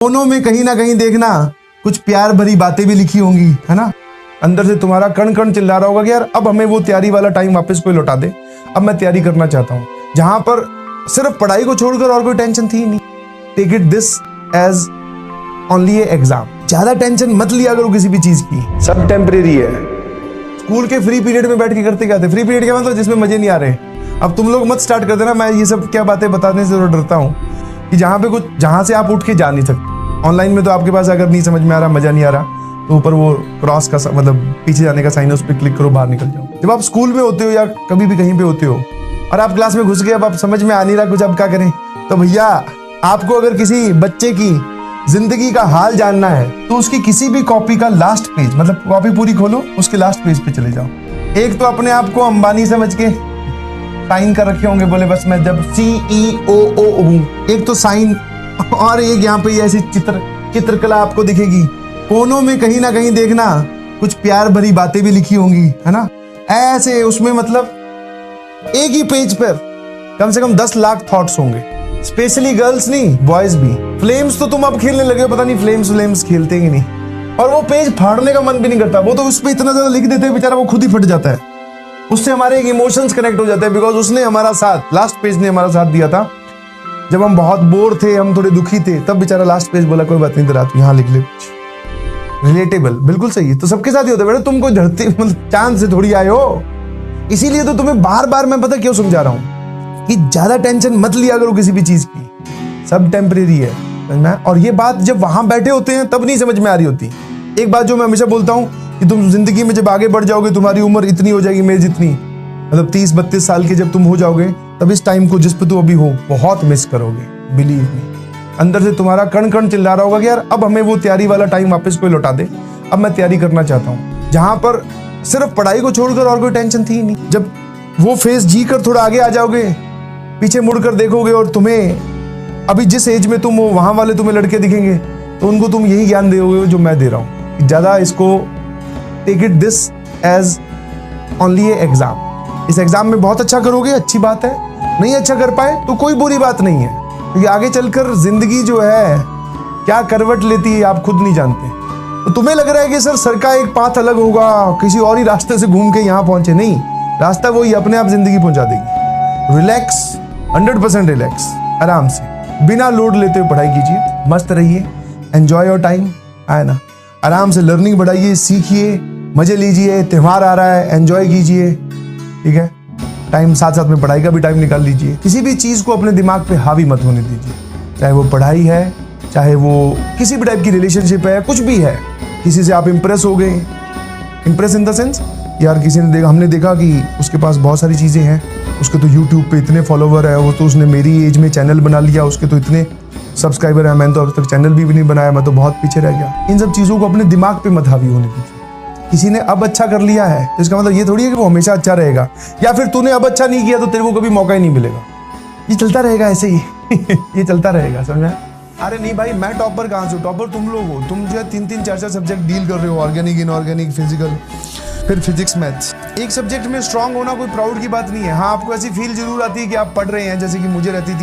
कोनों में कहीं ना कहीं देखना कुछ प्यार भरी बातें भी लिखी होंगी, है ना। अंदर से तुम्हारा कण कण चिल्ला रहा होगा कि यार अब हमें वो तैयारी वाला टाइम वापस कोई लौटा दे, अब मैं तैयारी करना चाहता हूँ, जहां पर सिर्फ पढ़ाई को छोड़कर और कोई टेंशन थी ही नहीं। Take it this as only a exam. ज्यादा टेंशन मत लिया करो किसी भी चीज की, सब टेम्परेरी है। स्कूल के फ्री पीरियड में बैठ के करते क्या थे? फ्री पीरियड क्या मतलब? जिसमें मजे नहीं आ रहे। अब तुम लोग मत स्टार्ट कर देना। मैं ये सब क्या बातें बताने से डरता हूँ कि जहां से आप उठ के जा नहीं सकते। ऑनलाइन में तो आपके पास अगर नहीं समझ में आ रहा, मजा नहीं आ रहा, तो ऊपर वो क्रॉस का मतलब पीछे जाने का साइन है, उस पर क्लिक करो, बाहर निकल जाओ। जब आप स्कूल में होते हो या कभी भी कहीं पे होते हो और आप क्लास में घुस गए, अब आप समझ में आ नहीं रहा कुछ, अब क्या करें? तो भैया आपको अगर किसी बच्चे की जिंदगी का हाल जानना है तो उसकी किसी भी कॉपी का लास्ट पेज, मतलब कॉपी पूरी खोलो, उसके लास्ट पेज पे चले जाओ। एक तो अपने आप को अंबानी समझ के साइन कर रखे होंगे, बोले बस मैं जब CEO हूं, एक तो साइन, और एक यहाँ पे ऐसी चित्रकला आपको दिखेगी। कोनों में कहीं ना कहीं देखना कुछ प्यार भरी बातें भी लिखी होंगी, है ना। ऐसे उसमें मतलब एक ही पेज पर कम से कम 10 लाख थॉट्स होंगे, स्पेशली गर्ल्स नहीं, बॉयज भी। फ्लेम्स तो तुम अब खेलने लगे हो, पता नहीं फ्लेम्स खेलते ही नहीं, और वो पेज फाड़ने का मन भी नहीं करता। वो तो उस पे इतना ज्यादा लिख देते हैं बेचारा, वो खुद ही फट जाता है। उससे हमारे एक इमोशंस कनेक्ट हो जाते हैं, बिकॉज उसने हमारा साथ, लास्ट पेज ने हमारा साथ दिया था जब हम बहुत बोर थे, हम थोड़े दुखी थे, तब बेचारा लास्ट पेज बोला कोई बात नहीं तेरा, तू यहाँ लिख ले कुछ रिलेटेबल। बिल्कुल सही है, तो सबके साथ ही होता है बेटा। तुम कोई धरती मतलब चांद से थोड़ी आए हो। इसीलिए तो तुम्हें बार बार मैं पता क्यों समझा रहा हूँ कि ज्यादा टेंशन मत लिया करो किसी भी चीज की, सब टेम्परेरी है, समझना। और ये बात जब वहां बैठे होते हैं तब नहीं समझ में आ रही होती। एक बात जो मैं हमेशा बोलता हूँ कि तुम जिंदगी में जब आगे बढ़ जाओगे, तुम्हारी उम्र इतनी हो जाएगी मेरी जितनी, मतलब 30-32 साल के जब तुम हो जाओगे, तब इस टाइम को जिस पे तुम अभी हो बहुत मिस करोगे। बिलीव मी, अंदर से तुम्हारा कण कण चिल्ला रहा होगा कि यार अब हमें वो तैयारी वाला टाइम वापस कोई लौटा दे, अब मैं तैयारी करना चाहता हूँ, जहां पर सिर्फ पढ़ाई को छोड़कर और कोई टेंशन थी ही नहीं। जब वो फेस जी कर थोड़ा आगे आ जाओगे, पीछे मुड़कर देखोगे और तुम्हें अभी जिस एज में तुम हो वहां वाले तुम्हें लड़के दिखेंगे, तो उनको तुम यही ज्ञान दोगे जो मैं दे रहा हूँ। ज्यादा इसको take it this as only a exam. इस एग्जाम में बहुत अच्छा करोगे, अच्छी बात है, नहीं अच्छा कर पाए तो कोई बुरी बात नहीं है, क्योंकि आगे चलकर जिंदगी जो है क्या करवट लेती है आप खुद नहीं जानते। तो तुम्हें लग रहा है कि सर का एक पाथ अलग होगा, किसी और ही रास्ते से घूम के यहाँ पहुंचे, नहीं, रास्ता वही अपने आप जिंदगी पहुंचा देगी। रिलैक्स, 100% रिलैक्स, आराम से बिना लोड लेते हुए पढ़ाई कीजिए, मस्त रहिए, एंजॉय योर टाइम, है ना। आराम से लर्निंग बढ़ाइए, सीखिए, मजे लीजिए, त्योहार आ रहा है, एंजॉय कीजिए, ठीक है। टाइम साथ साथ में पढ़ाई का भी टाइम निकाल लीजिए। किसी भी चीज को अपने दिमाग पे हावी मत होने दीजिए, चाहे वो पढ़ाई है, चाहे वो किसी भी टाइप की रिलेशनशिप है, कुछ भी है। किसी से आप इंप्रेस हो गए, इंप्रेस इन द सेंस यार किसी ने देखा, हमने देखा कि उसके पास बहुत सारी चीजें हैं, उसके तो यूट्यूब पे इतने फॉलोवर है, वो तो उसने मेरी एज में चैनल बना लिया, उसके तो इतने सब्सक्राइबर है, मैंने तो अब तक चैनल भी नहीं बनाया, मैं तो बहुत पीछे रह गया। इन सब चीजों को अपने दिमाग पे मत हावी होने दीजिए। किसी ने अब अच्छा कर लिया है तो इसका मतलब ये थोड़ी है कि वो हमेशा अच्छा रहेगा, या फिर तूने अब अच्छा नहीं किया तो तेरे को कभी मौका ही नहीं मिलेगा। ये चलता रहेगा ऐसे ही ये चलता रहेगा, समझा। अरे नहीं भाई, मैं टॉपर कहाँ से? टॉपर तुम लोग हो। तुम जो है 3-3, 4-4 सब्जेक्ट डील कर रहे हो, ऑर्गेनिक, इनऑर्गेनिक, फिजिकल, फिर फिजिक्स, मैथ्स। एक सब्जेक्ट में स्ट्रांग होना कोई प्राउड की बात नहीं है। हाँ, आपको ऐसी फील जरूर आती है कि आप पढ़ रहे हैं, जैसे कि मुझे रहती थी।